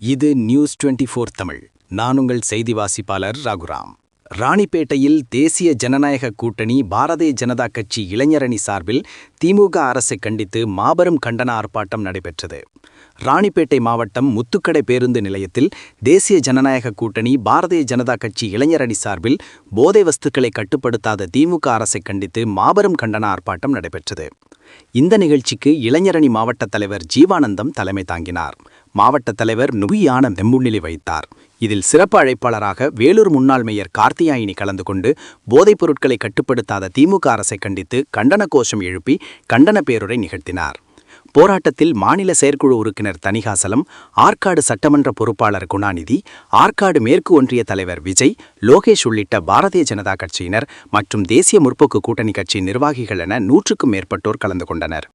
இது நியூஸ் 24 தமிழ். நான் உங்கள் செய்தி வாசிப்பாளர் ரகுராம். ராணிப்பேட்டையில் தேசிய ஜனநாயக கூட்டணி பாரதிய ஜனதா கட்சி இளைஞரணி சார்பில் திமுக அரசை கண்டித்து மாபெரும் கண்டன ஆர்ப்பாட்டம் நடைபெற்றது. ராணிப்பேட்டை மாவட்டம் முத்துக்கடை பேருந்து நிலையத்தில் தேசிய ஜனநாயக கூட்டணி பாரதிய ஜனதா கட்சி இளைஞரணி சார்பில் போதை வஸ்துக்களை கட்டுப்படுத்தாத திமுக அரசை கண்டித்து மாபெரும் கண்டன ஆர்ப்பாட்டம் நடைபெற்றது. இந்த நிகழ்ச்சிக்கு இளைஞரணி மாவட்ட தலைவர் ஜீவானந்தம் தலைமை தாங்கினார். மாவட்ட தலைவர் நுபியான முன்னிலை வைத்தார். இதில் சிறப்பு அழைப்பாளராக வேலூர் முன்னாள் மேயர் கார்த்தியாயினி கலந்து கொண்டு போதைப் பொருட்களை கட்டுப்படுத்தாத திமுக அரசை கண்டித்து கண்டன கோஷம் எழுப்பி கண்டன பேருரை நிகழ்த்தினார். போராட்டத்தில் மாநில செயற்குழு உறுப்பினர் தணிகாசலம், ஆற்காடு சட்டமன்ற பொறுப்பாளர் குணாநிதி, ஆற்காடு மேற்கு ஒன்றிய தலைவர் விஜய், லோகேஷ் உள்ளிட்ட பாரதிய ஜனதா கட்சியினர் மற்றும் தேசிய முற்போக்கு கூட்டணி கட்சி நிர்வாகிகள் என 100க்கும் மேற்பட்டோர் கலந்து கொண்டனர்.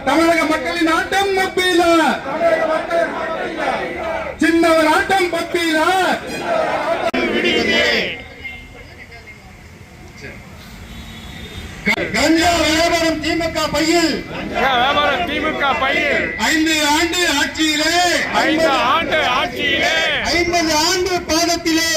தமிழக மக்களின் ஆட்டம் மப்பிலா, சின்னவர் ஆட்டம் மப்பிலா. கஞ்சா வியாபாரம் திமுக பையில், 5 ஆண்டு ஆட்சியிலே, 50 ஆண்டு பாதத்திலே,